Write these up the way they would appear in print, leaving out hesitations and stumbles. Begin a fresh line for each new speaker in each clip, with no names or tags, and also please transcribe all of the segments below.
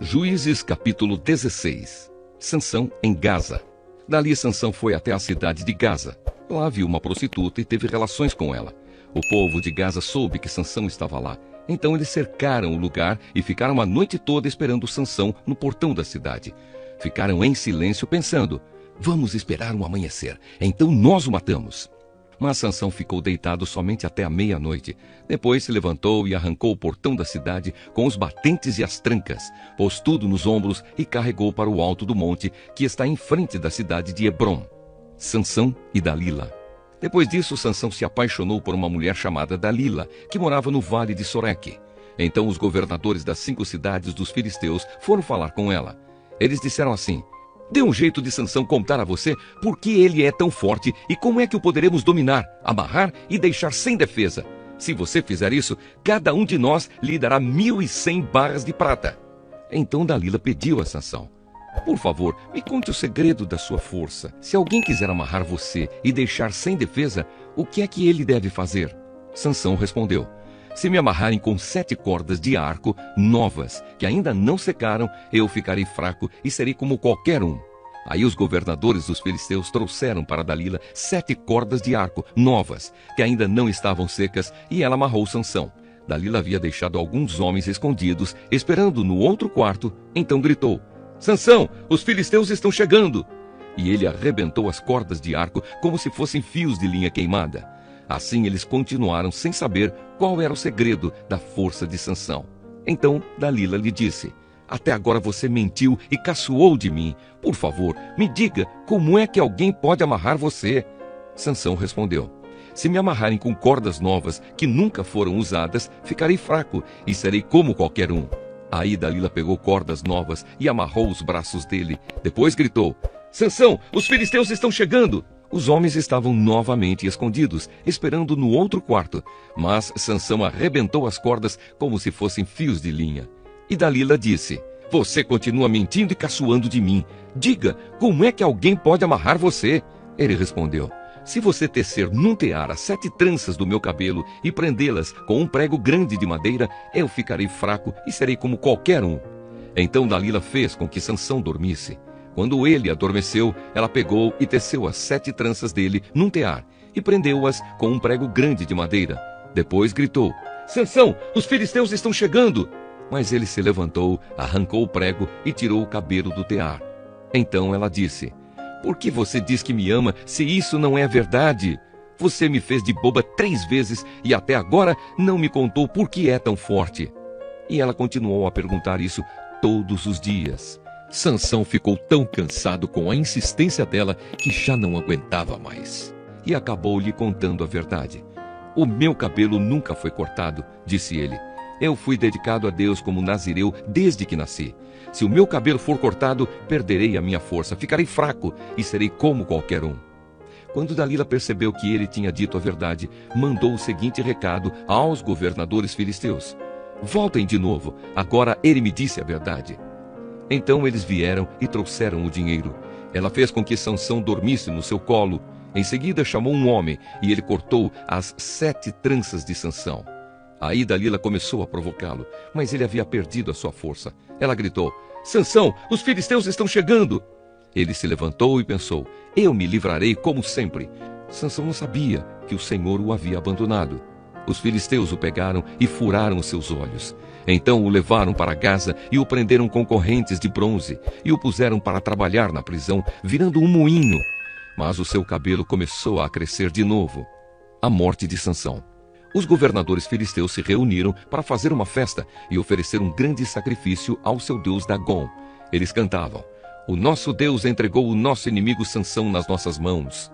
Juízes capítulo 16. Sansão em Gaza. Dali Sansão foi até a cidade de Gaza. Lá viu uma prostituta e teve relações com ela. O povo de Gaza soube que Sansão estava lá. Então eles cercaram o lugar e ficaram a noite toda esperando Sansão no portão da cidade. Ficaram em silêncio pensando: vamos esperar o amanhecer, então nós o matamos. Mas Sansão ficou deitado somente até a meia-noite. Depois se levantou e arrancou o portão da cidade com os batentes e as trancas, pôs tudo nos ombros e carregou para o alto do monte que está em frente da cidade de Hebrom. Sansão e Dalila. Depois disso, Sansão se apaixonou por uma mulher chamada Dalila, que morava no vale de Soreque. Então os governadores das 5 cidades dos filisteus foram falar com ela. Eles disseram assim: dê um jeito de Sansão contar a você por que ele é tão forte e como é que o poderemos dominar, amarrar e deixar sem defesa. Se você fizer isso, cada um de nós lhe dará 1.100 barras de prata. Então Dalila pediu a Sansão: por favor, me conte o segredo da sua força. Se alguém quiser amarrar você e deixar sem defesa, o que é que ele deve fazer? Sansão respondeu: se me amarrarem com 7 cordas de arco novas, que ainda não secaram, eu ficarei fraco e serei como qualquer um. Aí os governadores dos filisteus trouxeram para Dalila 7 cordas de arco novas, que ainda não estavam secas, e ela amarrou Sansão. Dalila havia deixado alguns homens escondidos, esperando no outro quarto, então gritou: Sansão, os filisteus estão chegando! E ele arrebentou as cordas de arco como se fossem fios de linha queimada. Assim eles continuaram sem saber qual era o segredo da força de Sansão. Então Dalila lhe disse: até agora você mentiu e caçoou de mim. Por favor, me diga como é que alguém pode amarrar você. Sansão respondeu: se me amarrarem com cordas novas que nunca foram usadas, ficarei fraco e serei como qualquer um. Aí Dalila pegou cordas novas e amarrou os braços dele. Depois gritou: Sansão, os filisteus estão chegando! Os homens estavam novamente escondidos, esperando no outro quarto, mas Sansão arrebentou as cordas como se fossem fios de linha. E Dalila disse: você continua mentindo e caçoando de mim. Diga, como é que alguém pode amarrar você? Ele respondeu: se você tecer num tear as 7 tranças do meu cabelo e prendê-las com um prego grande de madeira, eu ficarei fraco e serei como qualquer um. Então Dalila fez com que Sansão dormisse. Quando ele adormeceu, ela pegou e teceu as 7 tranças dele num tear e prendeu-as com um prego grande de madeira. Depois gritou: Sansão, os filisteus estão chegando! Mas ele se levantou, arrancou o prego e tirou o cabelo do tear. Então ela disse: por que você diz que me ama se isso não é verdade? Você me fez de boba 3 vezes e até agora não me contou por que é tão forte. E ela continuou a perguntar isso todos os dias. Sansão ficou tão cansado com a insistência dela que já não aguentava mais. E acabou lhe contando a verdade. O meu cabelo nunca foi cortado, disse ele. Eu fui dedicado a Deus como nazireu desde que nasci. Se o meu cabelo for cortado, perderei a minha força, ficarei fraco e serei como qualquer um. Quando Dalila percebeu que ele tinha dito a verdade, mandou o seguinte recado aos governadores filisteus: voltem de novo, agora ele me disse a verdade. Então eles vieram e trouxeram o dinheiro. Ela fez com que Sansão dormisse no seu colo. Em seguida chamou um homem e ele cortou as 7 tranças de Sansão. Aí Dalila começou a provocá-lo, mas ele havia perdido a sua força. Ela gritou: Sansão, os filisteus estão chegando! Ele se levantou e pensou: eu me livrarei como sempre. Sansão não sabia que o Senhor o havia abandonado. Os filisteus o pegaram e furaram os seus olhos. Então o levaram para Gaza e o prenderam com correntes de bronze e o puseram para trabalhar na prisão, virando um moinho. Mas o seu cabelo começou a crescer de novo. A morte de Sansão. Os governadores filisteus se reuniram para fazer uma festa e oferecer um grande sacrifício ao seu deus Dagom. Eles cantavam: o nosso Deus entregou o nosso inimigo Sansão nas nossas mãos.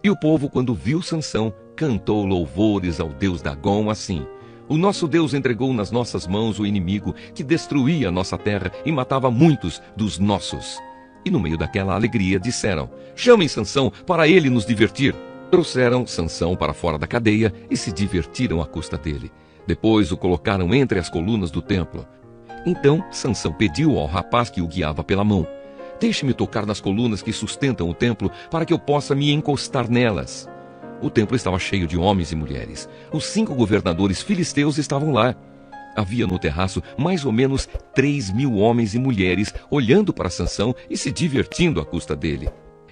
E o povo, quando viu Sansão, cantou louvores ao deus Dagom assim: o nosso Deus entregou nas nossas mãos o inimigo que destruía a nossa terra e matava muitos dos nossos. E no meio daquela alegria disseram: chamem Sansão para ele nos divertir. Trouxeram Sansão para fora da cadeia e se divertiram à custa dele. Depois o colocaram entre as colunas do templo. Então Sansão pediu ao rapaz que o guiava pela mão: deixe-me tocar nas colunas que sustentam o templo para que eu possa me encostar nelas. O templo estava cheio de homens e mulheres. Os 5 governadores filisteus estavam lá. Havia no terraço mais ou menos 3.000 homens e mulheres olhando para Sansão e se divertindo à custa dele.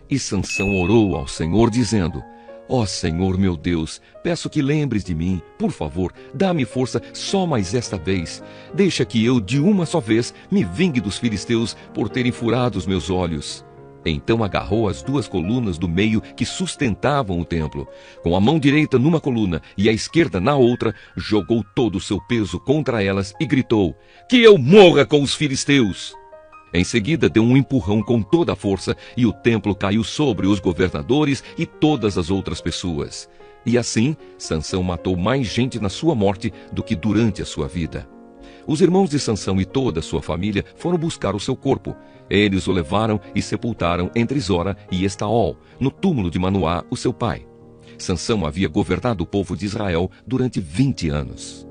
E Sansão orou ao Senhor, dizendo: Ó Senhor meu Deus, peço que lembres de mim, por favor, dá-me força só mais esta vez. Deixa que eu, de uma só vez, me vingue dos filisteus por terem furado os meus olhos. Então agarrou as 2 colunas do meio que sustentavam o templo. Com a mão direita numa coluna e a esquerda na outra, jogou todo o seu peso contra elas e gritou: Que eu morra com os filisteus! Em seguida deu um empurrão com toda a força e o templo caiu sobre os governadores e todas as outras pessoas. E assim, Sansão matou mais gente na sua morte do que durante a sua vida. Os irmãos de Sansão e toda a sua família foram buscar o seu corpo. Eles o levaram e sepultaram entre Zora e Estaol, no túmulo de Manoá, o seu pai. Sansão havia governado o povo de Israel durante 20 anos.